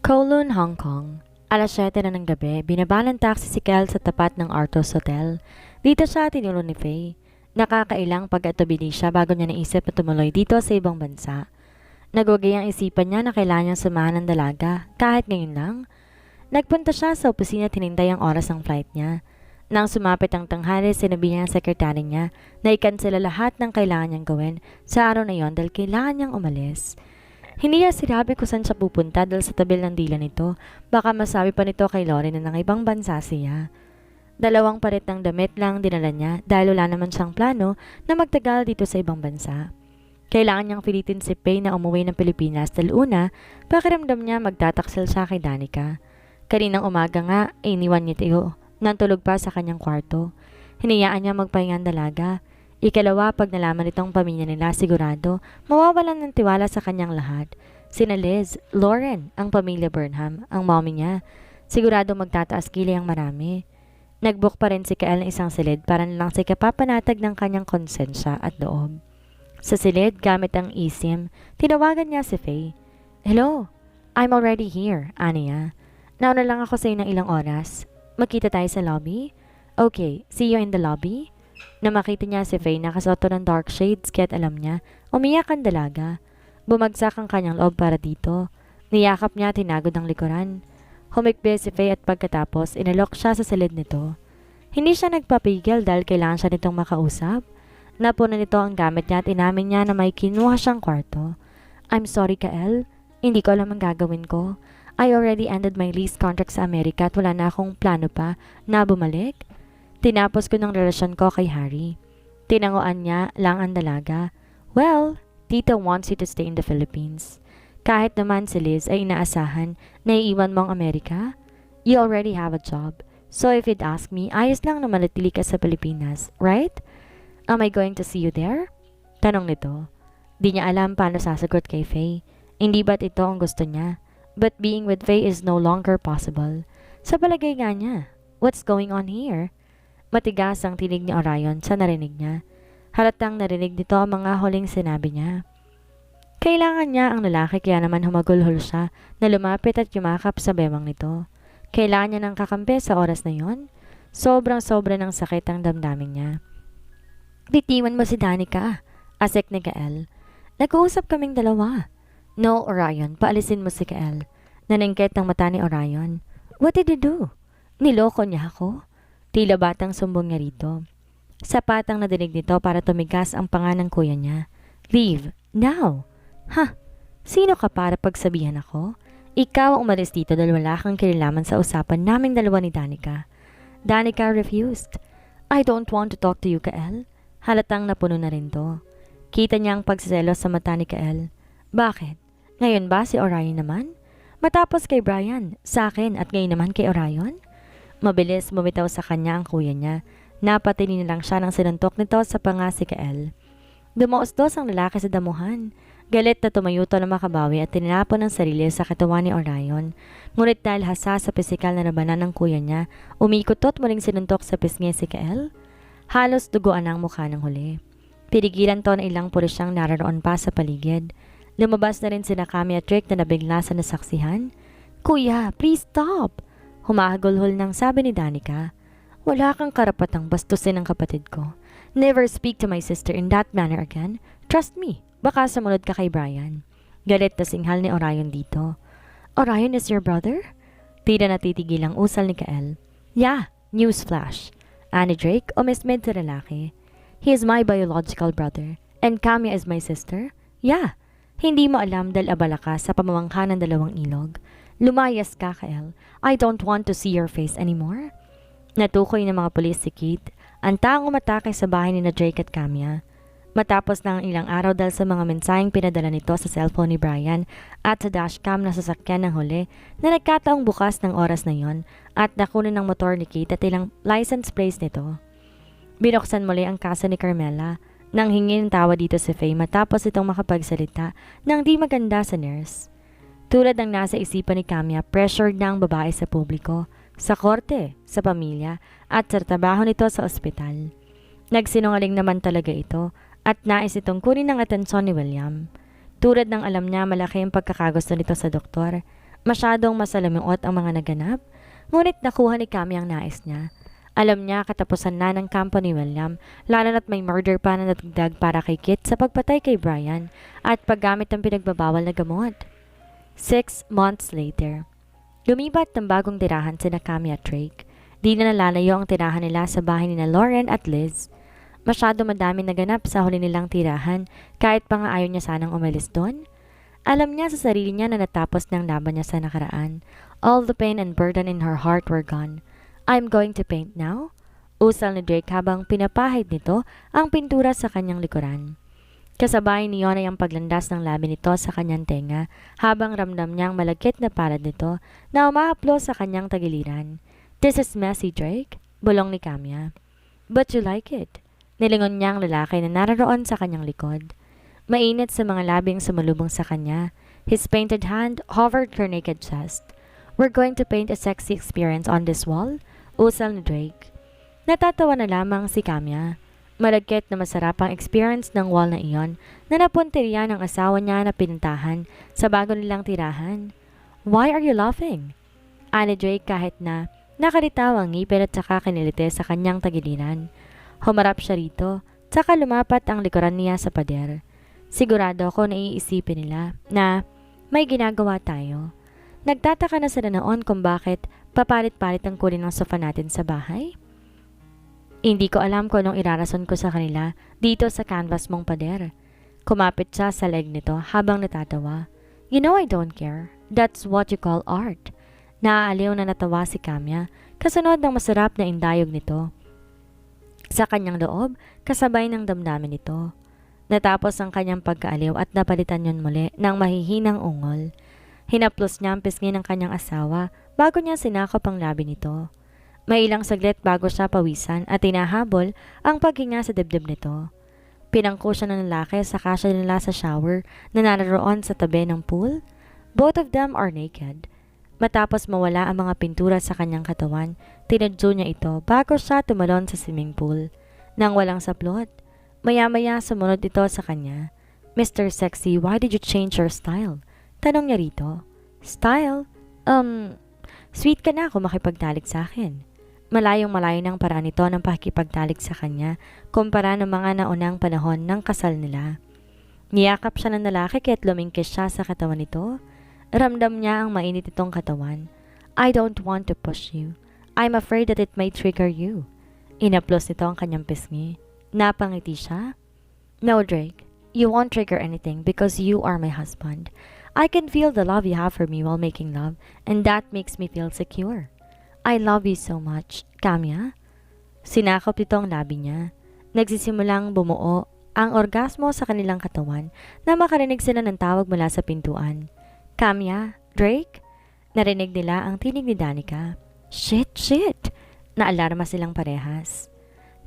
Kowloon, Hong Kong. Alas 7 na ng gabi, binabalang taxi si Kel sa tapat ng Artos Hotel. Dito siya tinuro ni Faye. Nakakailang pag-atubili siya bago niya naisip na tumuloy dito sa ibang bansa. Nagwagi ang isipan niya na kailangan niyang samahan ng dalaga, kahit ngayon lang. Nagpunta siya sa opisina at hinintay ang oras ng flight niya. Nang sumapit ang tanghali, sinabi niya ang sekretary niya na ikansela lahat ng kailangan niyang gawin sa araw na yon dahil kailangan niyang umalis. Hindi niya sinabi kung saan siya pupunta dahil sa tabil ng dila nito. Baka masabi pa nito kay Lauren na ng ibang bansa siya. 2 parit ng damit lang dinala niya dahil wala naman siyang plano na magtagal dito sa ibang bansa. Kailangan niyang pilitin si Faye na umuwi ng Pilipinas dahil una, pakiramdam niya magtataksil siya kay Danica. Kaninang umaga nga, iniwan niya Teo nang tulog pa sa kanyang kwarto. Hinayaan niya magpahinga ang dalaga. Ikalawa, pag nalaman nitong pamilya nila, sigurado, mawawalan ng tiwala sa kanyang lahat. Sina Liz, Lauren, ang pamilya Burnham, ang mommy niya. Sigurado magtataas kilay ang marami. Nagbook pa rin si Kael ng isang silid para nalang si kapapanatag ng kanyang konsensya at loob. Sa silid, gamit ang eSIM, tinawagan niya si Faye. "Hello, I'm already here," Aniya. "Nauna lang ako sa iyo ng ilang oras. Magkita tayo sa lobby? Okay, see you in the lobby." Na makita niya si Faye nakasuot ng dark shades kaya't alam niya, umiyak ang dalaga. Bumagsak ang kanyang loob para dito. Niyakap niya tinagod ang likuran. Humikbi si Faye at pagkatapos inalok siya sa silid nito. Hindi siya nagpapigil dahil kailangan siya nitong makausap. Napuno nito ang gamit niya at inamin niya na may kinuha siyang kwarto. "I'm sorry, Kael. Hindi ko alam ang gagawin ko. I already ended my lease contract sa Amerika at wala na akong plano pa na bumalik. Tinapos ko ng relasyon ko kay Harry." Tinanguan niya lang ang dalaga. "Well, Tita wants you to stay in the Philippines. Kahit naman si Liz ay inaasahan na iiwan mo ang Amerika. You already have a job. So if you'd ask me, ayos lang na manatili ka sa Pilipinas, right? Am I going to see you there?" Tanong nito. Di niya alam paano sasagot kay Faye. Hindi ba't ito ang gusto niya? But being with Faye is no longer possible. Sa palagay nga niya, what's going on here? Matigas ang tinig ni Orion sa narinig niya. Halatang narinig nito ang mga huling sinabi niya. Kailangan niya ang lalaki kaya naman humagulhol siya na lumapit at yumakap sa bewang nito. Kailangan niya ng kakampi sa oras na yon. Sobrang-sobra ng sakit ang damdamin niya. "Bitiwan mo si Danica," asik ni Kael. "Nag-uusap kaming dalawa." "No, Orion, paalisin mo si Kael." Naningkit ang mata ni Orion. "What did he do?" "Niloko niya ako." Tila batang sumbong niya rito. Sapat ang nadinig nito para tumigas ang panga ng kuya niya. "Leave, now." "Ha? Sino ka para pagsabihan ako? Ikaw ang umalis dito dahil wala kang kinalaman sa usapan naming dalawa ni Danica." Danica refused. "I don't want to talk to you, Kael." Halatang napuno na rin to. Kita niya ang pagsiselos sa mata ni Kael. "Bakit? Ngayon ba si Orion naman? Matapos kay Brian, sa akin at ngayon naman kay Orion?" Mabilis bumitaw sa kanya ang kuya niya. Napatili na lang siya nang sinuntok nito sa panga si Kael. Dumaos-dos ang lalaki sa damuhan. Galit na tumayuto na makabawi at tinapon ang sarili sa katawan ni Orion. Ngunit dahil hasa sa pisikal na labanan ng kuya niya, umikutot muling sinuntok sa pisngi si Kael. Halos duguan ang mukha ng huli. Pinigilan to ng ilang pulisyang naroon pa sa paligid. Lumabas na rin sina Kami at Rick na nabigla sa nasaksihan. "Kuya, please stop!" Humahagulhol nang sabi ni Danica. "Wala kang karapatang bastusin ang kapatid ko. Never speak to my sister in that manner again. Trust me, baka sumunod ka kay Brian." Galit na singhal ni Orion dito. "Orion is your brother?" Tila natitigil ang usal ni Kael. "Yeah, newsflash." Ani Drake umismid sa lalaki. "He is my biological brother. And Kami is my sister?" "Yeah." "Hindi mo alam dahil abala ka sa pamamangha ng 2 ilog. Lumayas ka, Kael. I don't want to see your face anymore." Natukoy ng mga pulis si Kate, ang taong umatake sa bahay ni na Drake at Kamya. Matapos ng ilang araw dahil sa mga mensaheng pinadala nito sa cellphone ni Brian at sa dashcam na sasakyan ng huli na nagkataong bukas ng oras na yon at nakunin ng motor ni Kate at ilang license plates nito. Binuksan muli ang kaso ni Carmela nang hingin ng tawa dito si Faye matapos itong makapagsalita ng di maganda sa nurse. Tulad ng nasa isipan ni Kamya, pressured na ang babae sa publiko, sa korte, sa pamilya, at sa trabaho nito sa ospital. Nagsinungaling naman talaga ito at nais itong kunin ng atensyon ni William. Tulad ng alam niya malaki ang pagkakagusto nito sa doktor, Masyadong masalamuot ang mga naganap, ngunit nakuha ni Cami ang nais niya. Alam niya katapusan na ng kampo ni William, lalo na't may murder pa na natagdag para kay Kit sa pagpatay kay Brian at paggamit ng pinagbabawal na gamot. 6 months later, lumipat ng bagong tirahan sina Cami at Drake. Di na nalalayo ang tirahan nila sa bahay ni na Lauren at Liz. Masyado madami naganap sa huli nilang tirahan kahit pa nga ayaw niya sanang umalis doon. Alam niya sa sarili niya na natapos ng laban niya sa nakaraan. All the pain and burden in her heart were gone. I'm going to paint now. Usal ni Drake habang pinapahid nito ang pintura sa kanyang likuran. Kasabay niyon ay ang paglandas ng labi nito sa kanyang tenga habang ramdam niyang malagkit na palad nito na umahaplos sa kanyang tagiliran. This is messy, Drake, bulong ni Camia. But you like it. Nilingon niya ang lalaki na naroon sa kanyang likod. Mainit sa mga labing sumalubong sa kanya. His painted hand hovered her naked chest. We're going to paint a sexy experience on this wall, usal ni Drake. Natatawa na lamang si Camia. Malagkit na masarap ang experience ng wall na iyon na napunteriya ng asawa niya na pinuntahan sa bago nilang tirahan. Why are you laughing? Ani Drake kahit na nakalitaw ang ngipin at saka kinilite sa kanyang tagiliran. Humarap siya rito, saka lumapat ang likuran niya sa pader. Sigurado ako na iisipin nila na may ginagawa tayo. Nagtataka na sila noon kung bakit papalit-palit ang kulay ng sofa natin sa bahay. Hindi ko alam kung anong irarason ko sa kanila dito sa canvas mong pader. Kumapit siya sa leg nito habang natatawa. You know I don't care. That's what you call art. Naaaliw na natawa si Camia kasunod ng masarap na indayog nito. Sa kanyang loob, kasabay ng damdamin nito. Natapos ang kanyang pagkaaliw at napalitan yun muli ng mahihinang ungol. Hinaplos niya ang pisngi ng kanyang asawa bago niya sinakop ang labi nito. May ilang saglit bago siya pawisan at tinahabol ang paghinga sa dibdib nito. Pinangko siya ng lalaki saka siya nila sa shower na naroon sa tabi ng pool. Both of them are naked. Matapos mawala ang mga pintura sa kanyang katawan, tinadyo niya ito bago siya tumalon sa swimming pool. Nang walang saplot, maya-maya sumunod ito sa kanya. Mr. Sexy, why did you change your style? Tanong niya rito. Style? Sweet ka na kung makipagtalik sa akin. Malayong-malayo ng paraan nito ng pakikipagtalik sa kanya kumpara ng mga naunang panahon ng kasal nila. Niyakap siya ng lalaki kaya't lumingkis siya sa katawan nito. Ramdam niya ang mainit itong katawan. I don't want to push you. I'm afraid that it may trigger you. Inaplos nito ang kanyang pisngi. Napangiti siya. No, Drake. You won't trigger anything because you are my husband. I can feel the love you have for me while making love, and that makes me feel secure. I love you so much, Camia. Sinakop nito ang labi niya. Nagsisimulang bumuo ang orgasmo sa kanilang katawan na makarinig sila ng tawag mula sa pintuan. Camia, Drake? Narinig nila ang tinig ni Danica. Shit! Naalarma silang parehas.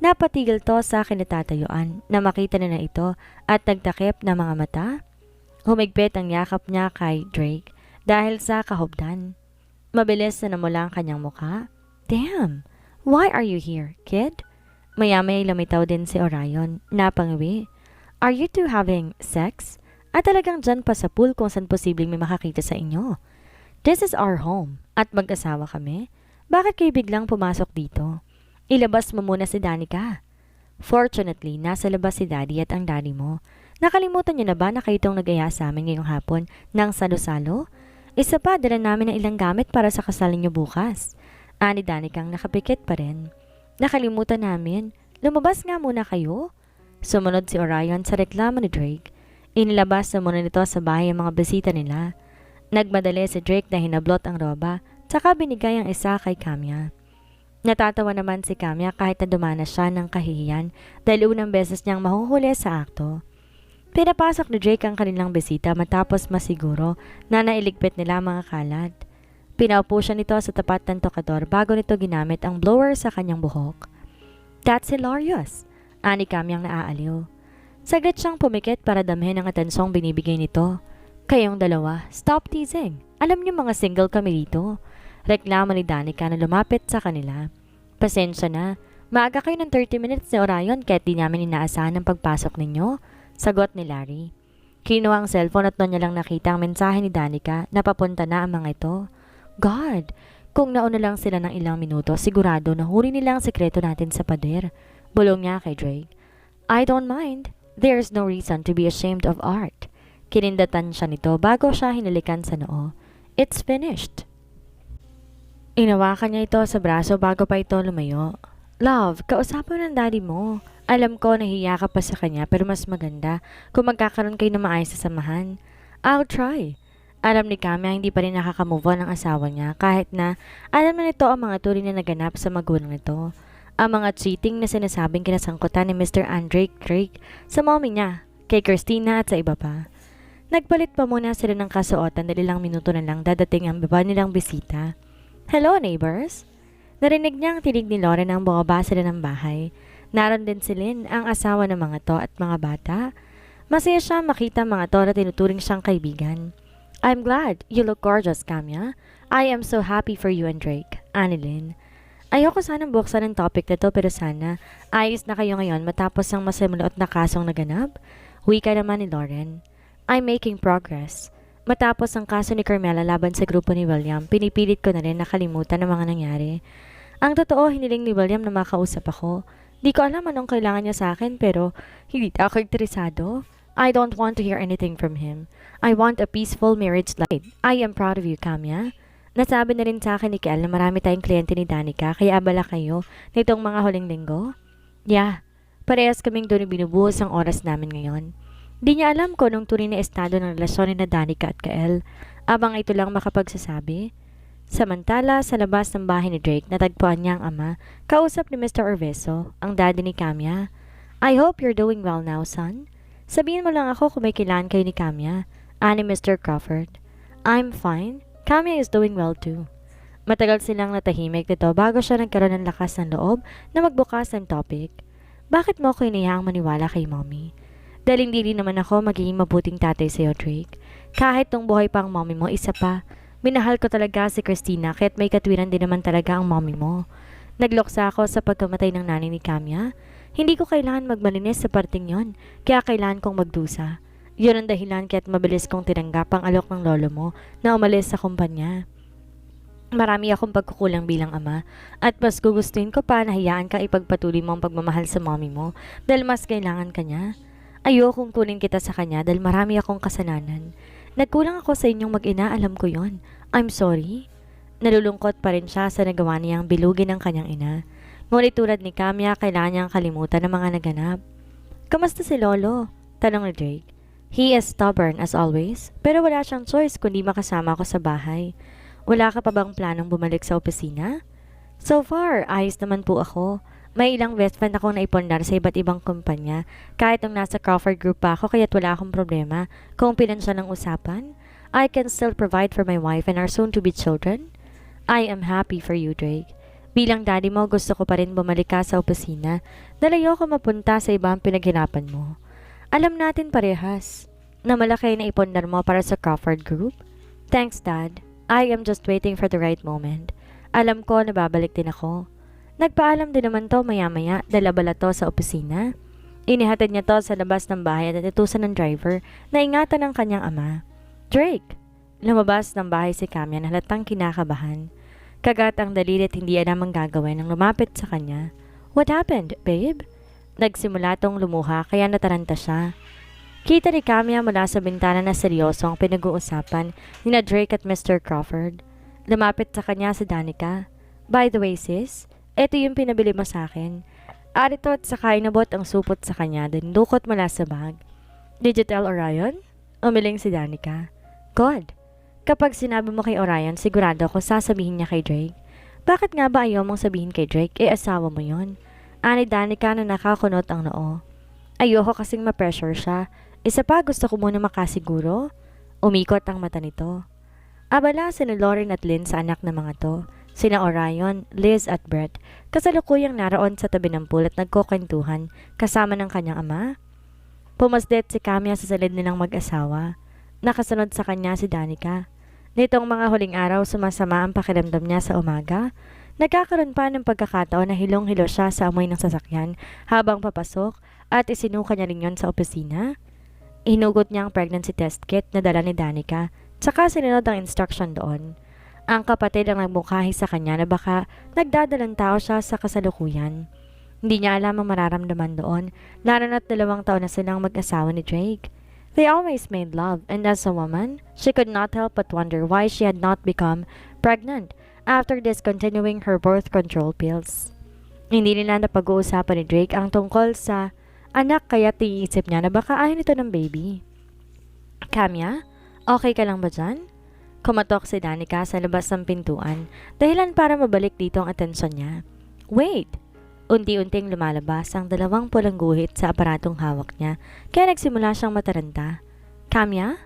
Napatigil to sa kinatatayuan na makita nila ito at nagtakip na mga mata. Humigpit ang yakap niya kay Drake dahil sa kahubdan. Mabilis na namula ang kanyang mukha. Damn! Why are you here, kid? Maya-may lumitaw din si Orion. Napangiwi. Are you two having sex? At talagang dyan pa sa pool kung saan posibleng may makakita sa inyo. This is our home. At mag-asawa kami. Bakit kayo biglang pumasok dito? Ilabas mo muna si Danica. Fortunately, nasa labas si Daddy at ang daddy mo. Nakalimutan niyo na ba na kayo itong nag-aya sa amin ngayong hapon ng salo-salo? Isa pa, dala namin ng ilang gamit para sa kasal niyo bukas. Ani Danicang nakapikit pa rin. Nakalimutan namin. Lumabas nga muna kayo. Sumunod si Orion sa reklamo ni Drake. Inilabas na muna nito sa bahay ang mga bisita nila. Nagmadali si Drake na hinablot ang roba, tsaka binigay ang isa kay Camia. Natatawa naman si Camia kahit na dumanas siya ng kahihiyan dahil unang beses niyang mahuhuli sa akto. Pinapasok ni Drake ang kanilang bisita matapos masiguro na nailigpit nila mga kalat. Pinaupo siya nito sa tapat ng tokador bago nito ginamit ang blower sa kanyang buhok. That's hilarious, ani Camia ang naaaliw. Saglit siyang pumikit para damhin ang atensong binibigay nito. Kayong dalawa, stop teasing. Alam niyo mga single kami dito. Reklamo ni Danica na lumapit sa kanila. Pasensya na, maaga kayo ng 30 minutes ni Orion kahit di namin inaasahan ang pagpasok ninyo. Sagot ni Larry. Kinuha ang cellphone at doon niya lang nakita ang mensahe ni Danica na papunta na ang mga ito. God! Kung nauna lang sila ng ilang minuto, sigurado nahuri nila ang sekreto natin sa pader. Bulong niya kay Drake. I don't mind. There's no reason to be ashamed of art. Kinindatan siya nito bago siya hinalikan sa noo. It's finished. Inawakan niya ito sa braso bago pa ito lumayo. Love, kausapin ng daddy mo. Alam ko nahiya ka pa sa kanya pero mas maganda kung magkakaroon kayo ng maayos sa samahan. I'll try. Alam ni Kamya hindi pa rin nakakamove on ang asawa niya kahit na alam na nito ang mga turing na naganap sa magulang nito. Ang mga cheating na sinasabing kinasangkutan ni Mr. Andre Drake sa mommy niya, kay Christina at sa iba pa. Nagpalit pa muna sila ng kasuotan dahil ilang minuto na lang dadating ang baba nilang bisita. Hello neighbors! Narinig niya ang tinig ni Lauren nang bumaba sila ng bahay. Naroon din si Lynn, ang asawa ng mga to at mga bata. Masaya siya makita mga to na tinuturing siyang kaibigan. I'm glad. You look gorgeous, Kamya. I am so happy for you and Drake. Ani Lynn. Ayoko sanang buksan ang topic na to pero sana ayos na kayo ngayon matapos ang masimulot na kasong naganap. Wika naman ni Lauren. I'm making progress. Matapos ang kaso ni Carmela laban sa grupo ni William, pinipilit ko na rin nakalimutan ang mga nangyari. Ang totoo, hiniling ni William na makausap ako. Di ko alam anong kailangan niya sa akin pero hindi ako interesado. I don't want to hear anything from him. I want a peaceful marriage life. I am proud of you, Kamya. Nasabi na rin sa akin ni Kel na marami tayong kliyente ni Danica kaya abala kayo nitong mga huling linggo. Yeah, parehas kaming doon binubuhos ang oras namin ngayon. Di niya alam ko nung tunay na estado ng relasyon ni na Danica at Kael. Abang ito lang makapagsasabi. Samantala, sa labas ng bahay ni Drake, natagpuan niya ang ama, kausap ni Mr. Orveso, ang daddy ni Kamya. I hope you're doing well now, son. Sabihin mo lang ako kung may kailangan kayo ni Kamya. Ani Mr. Crawford. I'm fine. Kamya is doing well too. Matagal silang natahimik nito bago siya nagkaroon ng lakas ng loob na magbukas ng topic. Bakit mo ako inihaang maniwala kay mommy? Dahil hindi rin naman ako magiging mabuting tatay sa'yo, Drake. Kahit nung buhay pa ang mommy mo, isa pa. Minahal ko talaga si Christina kaya't may katwiran din naman talaga ang mommy mo. Nagloksa ako sa pagkamatay ng nanay ni Kamya. Hindi ko kailangan magmalinis sa parting yon, kaya kailangan kong magdusa. Yun ang dahilan kaya't mabilis kong tinanggap ang alok ng lolo mo na umalis sa kumpanya. Marami akong pagkukulang bilang ama at mas gugustuhin ko pa na hayaan kang ipagpatuloy mo ang pagmamahal sa mommy mo dahil mas kailangan ka niya. Ayokong kunin kita sa kanya dahil marami akong kasalanan. Nagkulang ako sa inyong mag-ina, alam ko yon. I'm sorry. Nalulungkot pa rin siya sa nagawa niyang bilugin ng kanyang ina. Ngunit tulad ni Kamya, kailangan niyang kalimutan ang mga naganap. Kamusta si Lolo? Tanong ni Drake. He is stubborn as always, pero wala siyang choice kundi makasama ako sa bahay. Wala ka pa bang planong bumalik sa opisina? So far, ayos naman po ako. May ilang best friend akong naipondar sa iba't ibang kumpanya kahit nung nasa Crawford Group pa ako kaya't wala akong problema kung pinansya ng usapan. I can still provide for my wife and our soon-to-be children. I am happy for you, Drake. Bilang daddy mo, gusto ko pa rin bumalik ka sa opisina dahil ayoko mapunta sa ibang pinaghirapan mo. Alam natin parehas na malaki na ipondar mo para sa Crawford Group. Thanks, Dad. I am just waiting for the right moment. Alam ko na babalik din ako. Nagpaalam din naman to maya-maya dahil abala to sa opisina. Inihatid niya to sa labas ng bahay at natutusan ng driver na ingatan ng kanyang ama. Drake! Lumabas ng bahay si Kamya na halatang kinakabahan. Kagat ang daliri at hindi alam ang gagawin nang lumapit sa kanya. What happened, babe? Nagsimula tong lumuha kaya nataranta siya. Kita ni Kamya mula sa bintana na seryoso ang pinag-uusapan ni na Drake at Mr. Crawford. Lumapit sa kanya si Danica. By the way sis, ito yung pinabili mo sa akin. Arito at saka inabot ang supot sa kanya din dukot mula sa bag. Did you tell Orion? Umiling si Danica. God, kapag sinabi mo kay Orion, sigurado ako sasabihin niya kay Drake. Bakit nga ba ayaw mong sabihin kay Drake? Asawa mo yon. Ani Danica na nakakunot ang noo. Ayoko kasing ma-pressure siya. Isa pa gusto ko muna makasiguro. Umikot ang mata nito. Abala sina Lauren at Lynn sa anak ng mga to. Sina Orion, Liz at Brett, kasalukuyang naroon sa tabi ng pool at nagkukwentuhan kasama ng kanyang ama. Pumasdet si Kamya sa salid nilang mag-asawa. Nakasunod sa kanya si Danica. Nitong mga huling araw sumasama ang pakiramdam niya sa umaga. Nagkakaroon pa ng pagkakataon na hilong-hilo siya sa amoy ng sasakyan habang papasok at isinuka niya rin yon sa opisina. Hinugot niya ang pregnancy test kit na dala ni Danica, tsaka sinunod ang instruction doon. Ang kapatid ang nagmukhahi sa kanya na baka nagdadalang tao siya sa kasalukuyan. Hindi niya alam ang mararamdaman doon, lalo na't 2 taon na silang mag-asawa ni Drake. They always made love, and as a woman, she could not help but wonder why she had not become pregnant after discontinuing her birth control pills. Hindi nila napag-uusapan ni Drake ang tungkol sa anak kaya iisip niya na baka ayaw nito ng baby. Kamya, okay ka lang ba dyan? Kumatok si Danica sa labas ng pintuan, dahilan para mabalik dito ang atensyon niya. Wait! Unti-unting lumalabas ang 2 pulang guhit sa aparatong hawak niya, kaya nagsimula siyang mataranta. Kamya?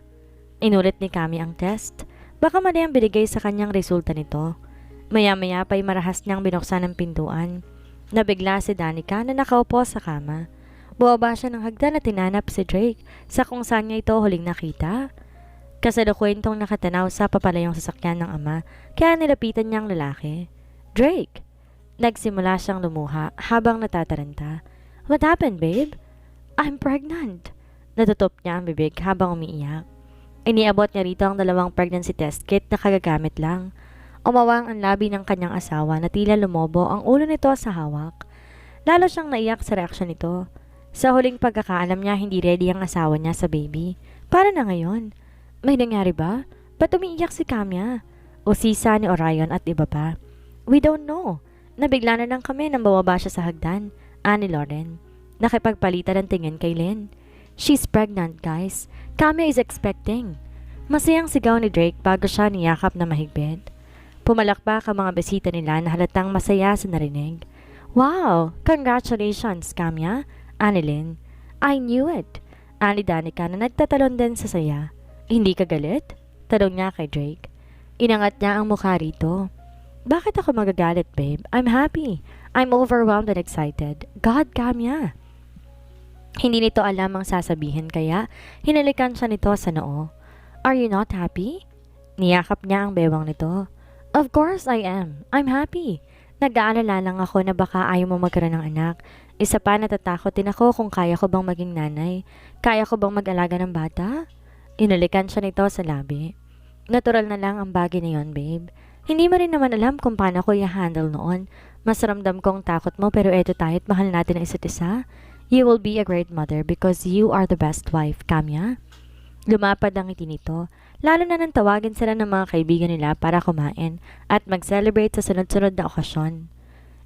Inulit ni Kami ang test. Baka mali ang binigay sa kanyang resulta nito. Maya-maya pa'y marahas niyang binuksan ang pintuan. Nabigla si Danica na nakaupo sa kama. Buwaba siya ng hagdan at tinanap si Drake sa kung saan niya ito huling nakita. Kasalukuyan nakatanaw sa papalayong sasakyan ng ama, kaya nilapitan niyang lalaki. Drake! Nagsimula siyang lumuha habang natataranta. What happened, babe? I'm pregnant! Natutop niya ang bibig habang umiiyak. Iniabot niya rito ang 2 pregnancy test kit na kagagamit lang. Umawang ang labi ng kanyang asawa na tila lumobo ang ulo nito sa hawak. Lalo siyang naiyak sa reaksyon nito. Sa huling pagkakaalam niya, hindi ready ang asawa niya sa baby. Para na ngayon? May nangyari ba? Ba't umiiyak si Kamya? O sisa ni Orion at iba pa? We don't know. Nabigla na lang kami nang bumaba siya sa hagdan, ani Lauren. Nakipagpalitan ng tingin kay Lynn. She's pregnant, guys. Kamya is expecting. Masayang sigaw ni Drake bago siya niyakap na mahigpit. Pumalakpak ang mga besita nila na halatang masaya sa narinig. Wow! Congratulations, Kamya, ani Lynn. I knew it. Ani Danica na nagtatalon din sa saya. Hindi ka galit? Tanong niya kay Drake. Inangat niya ang mukha rito. Bakit ako magagalit, babe? I'm happy. I'm overwhelmed and excited. God, Kamya. Hindi nito alam ang sasabihin kaya hinalikan siya nito sa noo. Are you not happy? Niyakap niya ang bewang nito. Of course I am. I'm happy. Nag-aalala lang ako na baka ayaw mo magkaroon ng anak. Isa pa natatakot din ako kung kaya ko bang maging nanay. Kaya ko bang mag-alaga ng bata? Inalikan siya nito sa labi. Natural na lang ang bagay na yon, babe. Hindi mo rin naman alam kung paano ko i-handle noon. Mas ramdam kong takot mo pero eto tayo't mahal natin ang isa't isa. You will be a great mother because you are the best wife, Kamya. Lumapad ang ngiti nito, lalo na nang tawagin sila ng mga kaibigan nila para kumain at mag-celebrate sa sunod-sunod na okasyon.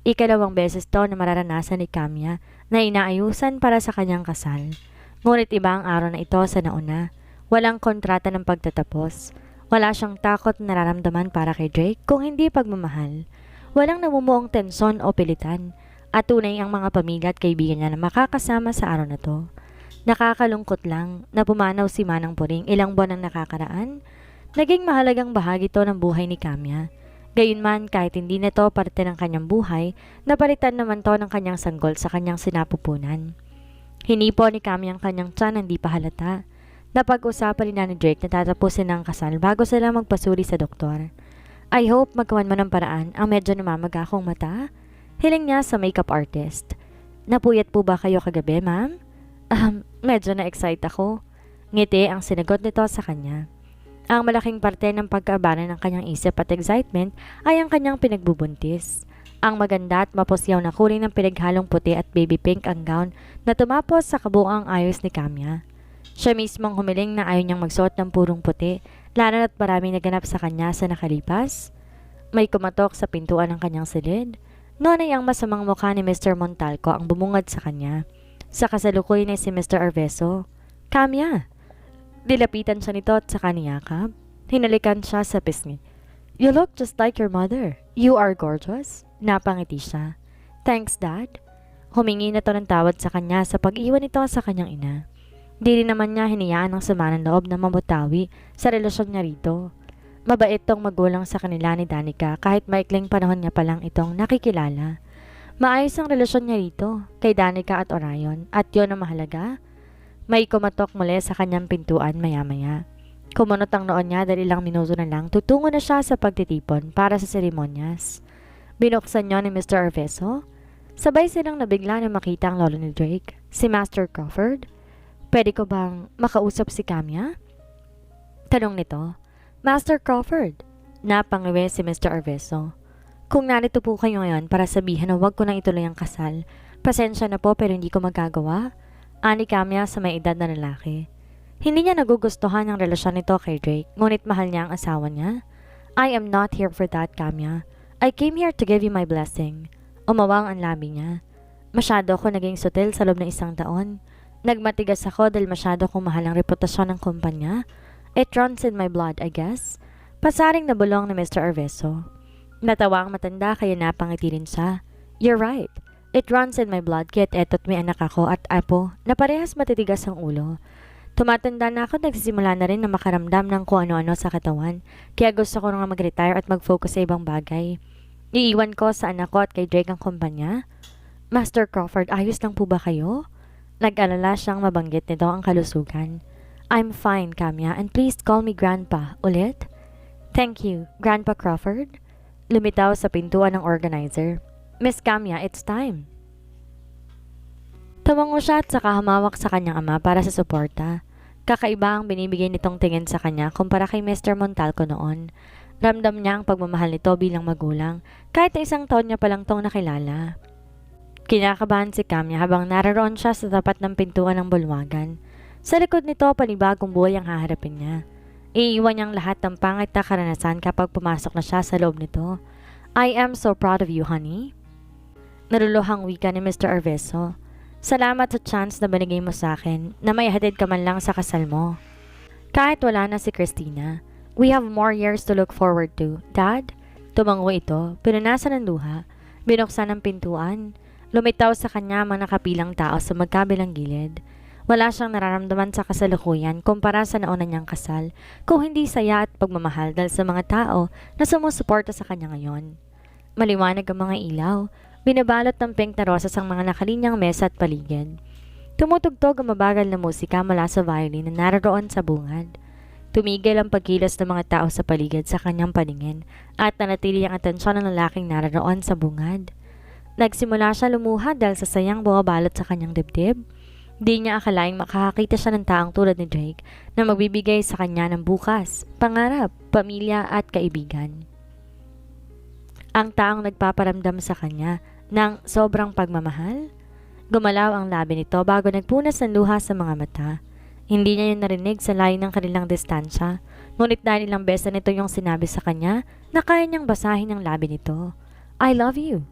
2 beses to na mararanasan ni Kamya na inaayusan para sa kanyang kasal. Ngunit iba ang araw na ito sa nauna. Walang kontrata ng pagtatapos. Wala siyang takot na nararamdaman para kay Drake kung hindi pagmamahal. Walang namumuong tensyon o pilitan. At tunay ang mga pamilya at kaibigan niya na makakasama sa araw na to. Nakakalungkot lang na pumanaw si Manang Puring ilang buwan ang nakakaraan. Naging mahalagang bahagi to ng buhay ni Kamya. Gayunman kahit hindi na to parte ng kanyang buhay, napalitan naman to ng kanyang sanggol sa kanyang sinapupunan. Hinipo ni Kamya ang kanyang tiyan hindi pa halata. Napag-usapan ni Drake na tatapusin ang kasal bago sila magpasuri sa doktor. I hope magawan mo ng paraan ang medyo namamaga kong mata. Hiling niya sa makeup artist. Napuyat po ba kayo kagabi, ma'am? Medyo na-excite ako. Ngiti ang sinagot nito sa kanya. Ang malaking parte ng pagkaabala ng kanyang isip at excitement ay ang kanyang pinagbubuntis. Ang maganda at mapusyaw na kulay ng pinaghalong puti at baby pink ang gown na tumapos sa kabuang ayos ni Kamya. Siya mismong humiling na ayaw niyang magsuot ng purong puti, lalo na't maraming naganap sa kanya sa nakalipas. May kumatok sa pintuan ng kanyang silid. Noon ay ang masamang mukha ni Mr. Montalco ang bumungad sa kanya. Sa kasalukuyan ay si Mr. Arveso. Kamya! Dilapitan siya nito at saka niyakap. Hinalikan siya sa pisngi. You look just like your mother. You are gorgeous. Napangiti siya. Thanks, Dad. Humingi na to ng tawad sa kanya sa pag-iwan nito sa kanyang ina. Di rin naman niya hinayaan ang sama ng loob na mamutawi sa relasyon niya rito. Mabait tong magulang sa kanila ni Danica kahit maikling panahon niya palang itong nakikilala. Maayos ang relasyon niya rito kay Danica at Orion at yun ang mahalaga. May kumatok muli sa kanyang pintuan maya-maya. Kumunot ang noon niya dahil ilang minuto na lang tutungo na siya sa pagtitipon para sa seremonyas. Binuksan niyo ni Mr. Arveso. Sabay silang nabigla na makita ang lolo ni Drake, si Master Crawford. Pwede ko bang makausap si Camia? Tanong nito. Master Crawford. Napangiwi si Mr. Arveso. Kung narito po kayo ngayon para sabihin na huwag ko nang ituloy ang kasal, pasensya na po pero hindi ko magagawa. Ani Camia sa may edad na lalaki. Hindi niya nagugustuhan ang relasyon nito kay Drake, ngunit mahal niya ang asawa niya. I am not here for that, Camia. I came here to give you my blessing. Umawang ang labi niya. Masyado ako naging sutil sa loob ng 1 taon. Nagmatigas ako dahil masyado kong mahal ang reputasyon ng kumpanya. It runs in my blood, I guess. Pasaring na bulong ni Mr. Arveso. Natawa ang matanda kaya napangiti rin siya. You're right. It runs in my blood kaya't eto't may anak ako at apo na parehas matitigas ang ulo. Tumatanda na ako, nagsisimula na rin na makaramdam ng kung ano-ano sa katawan. Kaya gusto ko nga mag-retire at mag-focus sa ibang bagay. Iiwan ko sa anak ko at kay Drake ang kumpanya. Master Crawford, ayos lang po ba kayo? Nag-alala siyang mabanggit nito ang kalusugan. I'm fine, Camia, and please call me Grandpa. Ulit? Thank you, Grandpa Crawford. Lumitaw sa pintuan ng organizer. Miss Camia, it's time. Tumango siya at saka humawak sa kanyang ama para sa suporta. Kakaiba ang binibigay nitong tingin sa kanya kumpara kay Mr. Montalco noon. Ramdam niya ang pagmamahal nito bilang magulang kahit na 1 taon niya palang tong nakilala. Kinakabahan si Camia habang naroon siya sa tapat ng pintuan ng bulwagan. Sa likod nito, panibagong buhay ang haharapin niya. Iiwan niyang lahat ng pangit na karanasan kapag pumasok na siya sa loob nito. I am so proud of you, honey. Naruluhang wika ni Mr. Arveso. Salamat sa chance na binigay mo sa akin na may hatid ka man lang sa kasal mo. Kahit wala na si Christina, we have more years to look forward to. Dad? Tumango ito, pinunasan ng luha, binuksan ang pintuan. Lumitaw sa kanya ang mga nakapilang tao sa magkabilang gilid. Wala siyang nararamdaman sa kasalukuyan kumpara sa nauna niyang kasal, kung hindi saya at pagmamahal dahil sa mga tao na sumusuporta sa kanya ngayon. Maliwanag ang mga ilaw, binabalot ng pink na rosas ang mga nakalinyang mesa at paligid. Tumutugtog ang mabagal na musika mula sa violin na naroon sa bungad. Tumigil ang pagkilos ng mga tao sa paligid sa kanyang paningin at nanatili ang atensyon ng lalaking naroon sa bungad. Nagsimula siya lumuha dahil sa sayang bumabalot sa kanyang dibdib. Di niya akalaing makakakita siya ng taong tulad ni Drake na magbibigay sa kanya ng bukas, pangarap, pamilya at kaibigan. Ang taong nagpaparamdam sa kanya ng sobrang pagmamahal. Gumalaw ang labi nito bago nagpunas ng luha sa mga mata. Hindi niya yun narinig sa layo ng kanilang distansya, ngunit dahil ilang beses nito yung sinabi sa kanya na kaya niyang basahin ang labi nito. I love you.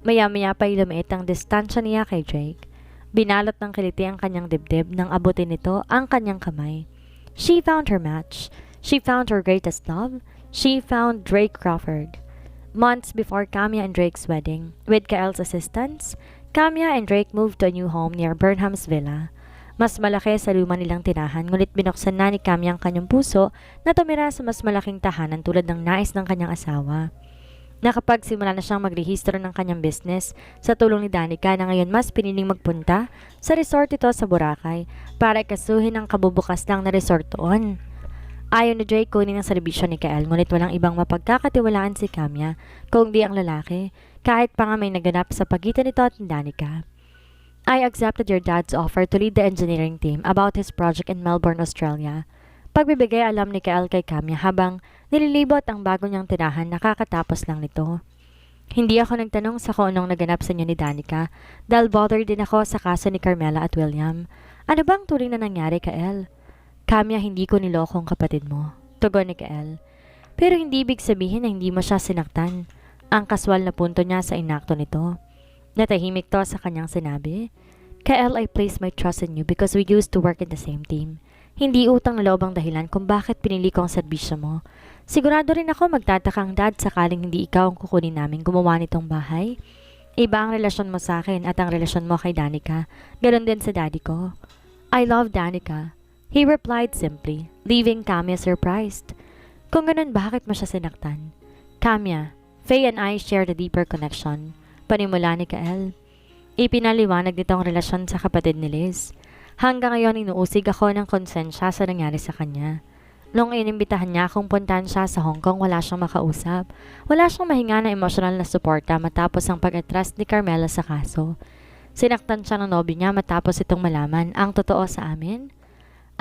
Maya-maya pa'y lumiit ang distansya niya kay Drake. Binalot ng kiliti ang kanyang dibdib nang abutin nito ang kanyang kamay. She found her match. She found her greatest love. She found Drake Crawford. Months before Camia and Drake's wedding, with Kael's assistance, Camia and Drake moved to a new home near Burnham's Villa. Mas malaki sa luma nilang tirahan, ngunit binuksan na ni Camia ang kanyang puso na tumira sa mas malaking tahanan tulad ng nais ng kanyang asawa. Nakapagsimula na siyang magrehistro ng kanyang business sa tulong ni Danica na ngayon mas piniling magpunta sa resort ito sa Boracay para ikasuhin ang kabubukas lang na resort doon. Ayaw ni Drake kunin ang serbisyo ni Kael, ngunit walang ibang mapagkakatiwalaan si Camia kung di ang lalaki, kahit pa nga may naganap sa pagitan nito at ni Danica. I accepted your dad's offer to lead the engineering team about his project in Melbourne, Australia. Pagbibigay alam ni Kael kay Camia habang nililibot ang bago niyang tirahan na kakatapos lang nito. Hindi ako nagtanong sa kung anong naganap sa inyo ni Danica dahil bothered din ako sa kaso ni Carmela at William. Ano bang tuloy na nangyari, Kael? Camia, hindi ko niloko ang kapatid mo. Tugon ni Kael. Pero hindi ibig sabihin na hindi mo siya sinaktan. Ang kaswal na punto niya sa inakto nito. Natahimik to sa kanyang sinabi. Kael, I place my trust in you because we used to work in the same team. Hindi utang na loob ang dahilan kung bakit pinili ko ang serbisyo mo. Sigurado rin ako magtataka ang dad sakaling hindi ikaw ang kukunin namin gumawa nitong bahay. Iba ang relasyon mo sa akin at ang relasyon mo kay Danica. Ganon din sa daddy ko. I love Danica. He replied simply, leaving Camia surprised. Kung ganon, bakit mo siya sinaktan? Camia, Faye and I shared a deeper connection. Panimula ni Kael. Ipinaliwanag nito ang relasyon sa kapatid ni Liz. Hanggang ngayon inuusig ako ng konsensya sa nangyari sa kanya. Noong inimbitahan niya akong puntahan siya sa Hong Kong, wala siyang makausap. Wala siyang mahinga na emosyonal na suporta matapos ang pag-atras ni Carmela sa kaso. Sinaktan siya ng nobyo niya matapos itong malaman ang totoo sa amin.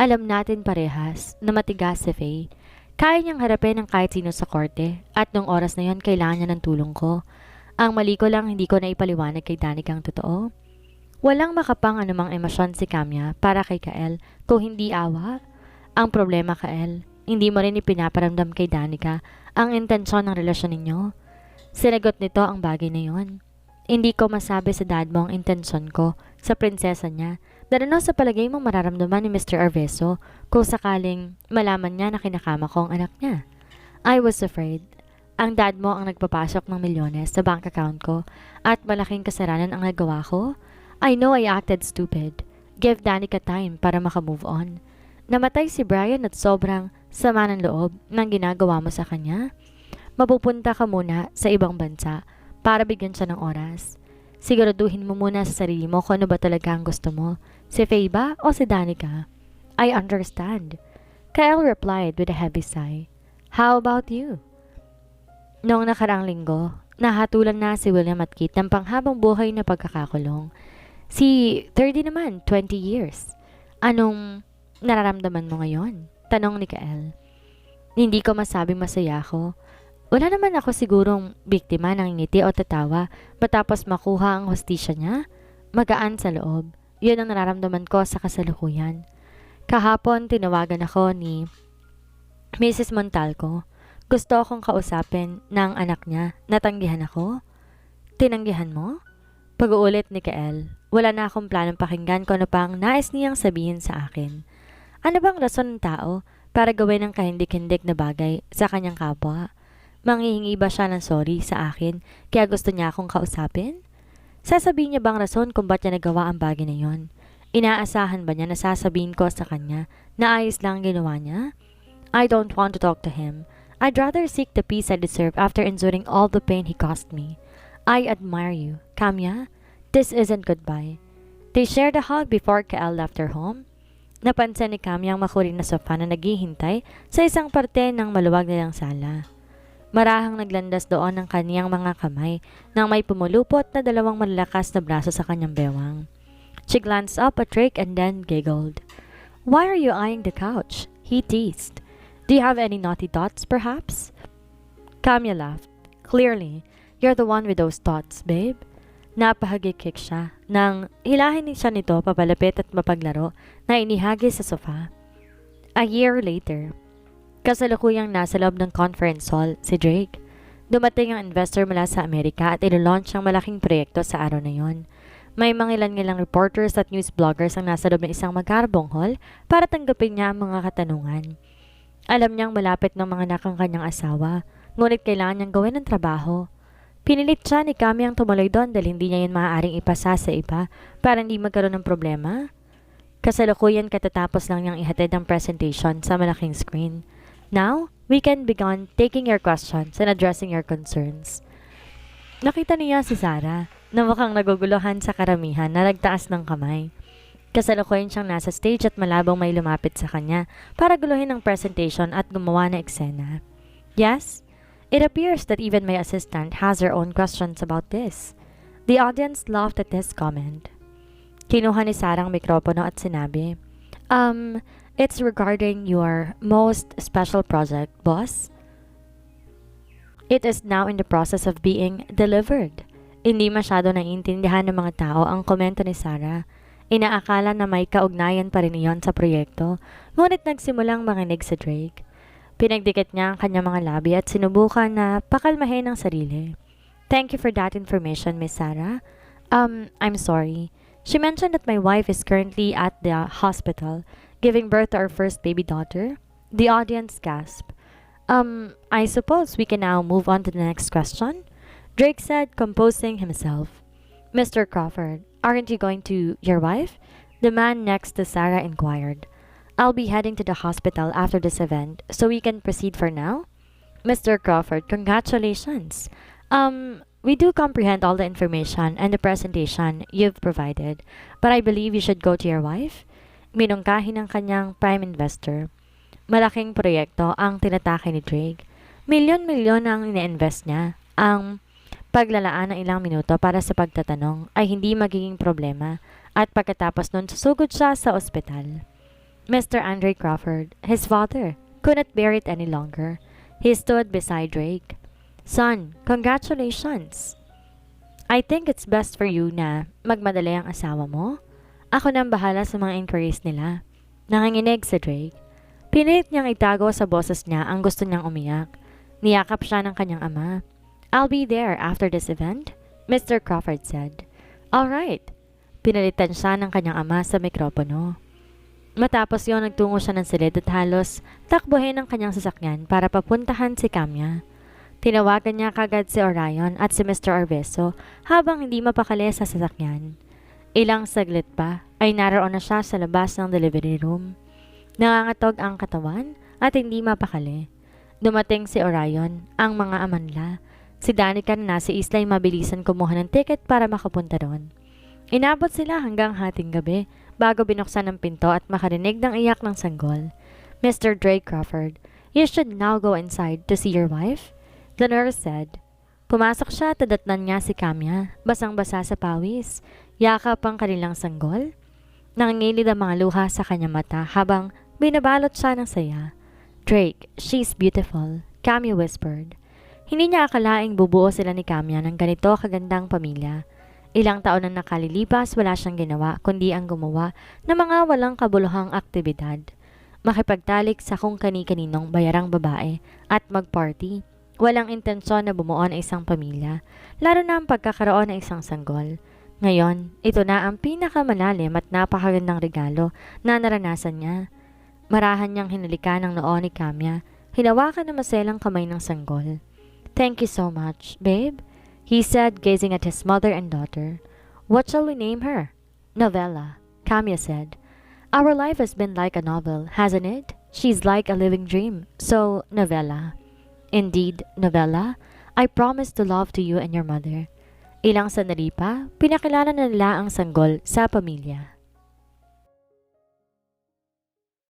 Alam natin parehas na matigas si Faye. Kaya niyang harapin ang kahit sino sa korte at nung oras na yon kailangan niya ng tulong ko. Ang mali ko lang hindi ko na ipaliwanag kay Danica ang totoo. Walang makapang anumang emosyon si Kamya para kay Kael kung hindi awa. Ang problema, Kael, hindi mo rin ipinaparamdam kay Danica ang intensyon ng relasyon ninyo. Sinagot nito ang bagay na yon. Hindi ko masabi sa dad mo ang intensyon ko sa prinsesa niya. Ano sa palagay mo mararamdaman ni Mr. Arveso kung sakaling malaman niya na kinakama ko ang anak niya? I was afraid. Ang dad mo ang nagpapasok ng milyones sa bank account ko at malaking kasalanan ang nagawa ko. I know I acted stupid. Give Danica time para makamove on. Namatay si Brian at sobrang sama ng loob ng ginagawa mo sa kanya. Mapupunta ka muna sa ibang bansa para bigyan siya ng oras. Siguraduhin mo muna sa sarili mo kung ano ba talaga ang gusto mo. Si Faye ba o si Danica? I understand. Kyle replied with a heavy sigh. How about you? Noong nakaraang linggo, nahatulan na si William at Kate ng panghabang buhay na pagkakakulong. Si 30 naman, 20 years. Anong nararamdaman mo ngayon? Tanong ni Kyle. Hindi ko masabing masaya ako. Wala naman ako sigurong biktima ng ngiti o tatawa matapos makuha ang hustisya niya. Magaan sa loob. Yun ang nararamdaman ko sa kasalukuyan. Kahapon tinawagan ako ni Mrs. Montalco. Gusto akong kausapin ng anak niya. Natanggihan ako? Tinanggihan mo? Pag-uulit ni Kael. Wala na akong planong pakinggan kung ano pang nais niyang sabihin sa akin. Ano bang rason ng tao para gawin ang kahindik-hindik na bagay sa kanyang kapwa? Manghihingi ba siya ng sorry sa akin kaya gusto niya akong kausapin? Sasabihin niya bang rason kung ba't niya nagawa ang bagay na yon? Inaasahan ba niya na sasabihin ko sa kanya na ayos lang ang ginawa niya? I don't want to talk to him. I'd rather seek the peace I deserve after enduring all the pain he caused me. I admire you, Kamya. This isn't goodbye. They shared a hug before Kael left her home. Napansin ni Kamya ang makuling na sofa na naghihintay sa isang parte ng maluwag nilang sala. Marahang naglandas doon ang kaniyang mga kamay nang may pumulupot na dalawang malalakas na braso sa kanyang bewang. She glanced up at Drake and then giggled. Why are you eyeing the couch? He teased. Do you have any naughty thoughts, perhaps? Kamya laughed. Clearly, you're the one with those thoughts, babe. Napahagikik siya nang hilahin siya nito papalapit at mapaglaro na inihagi sa sofa. A year later, kasalukuyang nasa loob ng conference hall si Drake. Dumating ang investor mula sa Amerika at ilo-launch ang malaking proyekto sa araw na yon. May mga ilan-ilang reporters at news bloggers ang nasa loob ng isang magkarbong hall para tanggapin niya ang mga katanungan. Alam niyang malapit ng mga anak ang kanyang asawa, ngunit kailangan niyang gawin ang trabaho. Pinilit siya ni Kami ang tumuloy doon dahil hindi niya yun maaaring ipasa sa iba para hindi magkaroon ng problema. Kasalukuyan katatapos lang niyang ihatid ang presentation sa malaking screen. Now, we can begin taking your questions and addressing your concerns. Nakita niya si Sarah na mukhang naguguluhan sa karamihan na nagtaas ng kamay. Kasalukuyan siyang nasa stage at malabong may lumapit sa kanya para guluhin ang presentation at gumawa ng eksena. Yes, it appears that even my assistant has her own questions about this. The audience laughed at this comment. Kinuha ni Sarah ang mikropono at sinabi, It's regarding your most special project, boss. It is now in the process of being delivered. Hindi masyado naiintindihan ng mga tao ang komento ni Sarah. Inaakala na may kaugnayan pa rin iyon sa proyekto, ngunit nagsimulang manginig si Drake. Pinagdikit niya ang kanyang mga labi at sinubukan na pakalmahin ang sarili. Thank you for that information, Miss Sarah. I'm sorry. She mentioned that my wife is currently at the hospital, giving birth to our first baby daughter. The audience gasped. I suppose we can now move on to the next question? Drake said, composing himself. Mr. Crawford, aren't you going to your wife? The man next to Sarah inquired. I'll be heading to the hospital after this event, so we can proceed for now? Mr. Crawford, congratulations. We do comprehend all the information and the presentation you've provided, but I believe you should go to your wife. Minungkahi ng kanyang prime investor. Malaking proyekto ang tinatake ni Drake. Milyon-milyon ang ina-invest niya. Ang Paglalaan ng ilang minuto para sa pagtatanong ay hindi magiging problema at pagkatapos nun susugod siya sa ospital. Mr. Andre Crawford, his father, could not bear it any longer. He stood beside Drake. Son, congratulations! I think it's best for you na magmadali ang asawa mo. Ako nang bahala sa mga inquiries nila. Nanganginig si Drake. Pinilit niyang itago sa boses niya ang gusto niyang umiyak. Niyakap siya ng kanyang ama. I'll be there after this event, Mr. Crawford said. All right. Pinalitan siya ng kanyang ama sa mikropono. Matapos yon, nagtungo siya ng silid at halos takbuhin ang kanyang sasakyan para papuntahan si Camia. Tinawagan niya kagad si Orion at si Mr. Arveso habang hindi mapakali sa sasakyan. Ilang saglit pa ay naroon na siya sa labas ng delivery room. Nangangatog ang katawan at hindi mapakali. Dumating si Orion, ang mga amanla. Si Danica na nasa isla ay mabilisan kumuha ng ticket para makapunta doon. Inabot sila hanggang hating gabi bago binuksan ng pinto at makarinig ng iyak ng sanggol. Mr. Drake Crawford, you should now go inside to see your wife, the nurse said. Pumasok siya at tadatnan niya si Camia, basang-basa sa pawis. Yakap ang kanilang sanggol. Nangingilid ang mga luha sa kanyang mata habang binabalot siya ng saya. Drake, she's beautiful, Camia whispered. Hindi niya akalaing bubuo sila ni Camia ng ganito kagandang pamilya. Ilang taon na nakalilipas, wala siyang ginawa kundi ang gumawa ng mga walang kabuluhang aktibidad. Makipagtalik sa kung kani-kaninong bayarang babae at magparty. Walang intensyon na bumuo ng isang pamilya, lalo na ang pagkakaroon ng isang sanggol. Ngayon, ito na ang pinakamalalim at napakagandang regalo na naranasan niya. Marahan niyang hinalikan ng noo ni Camia, hinawakan na maselang kamay ng sanggol. Thank you so much, babe, he said, gazing at his mother and daughter. What shall we name her? Novella, Camia said. Our life has been like a novel, hasn't it? She's like a living dream, so Novella. Indeed, Novella, I promise to love to you and your mother. Ilang sandali pa, pinakilala na nila ang sanggol sa pamilya.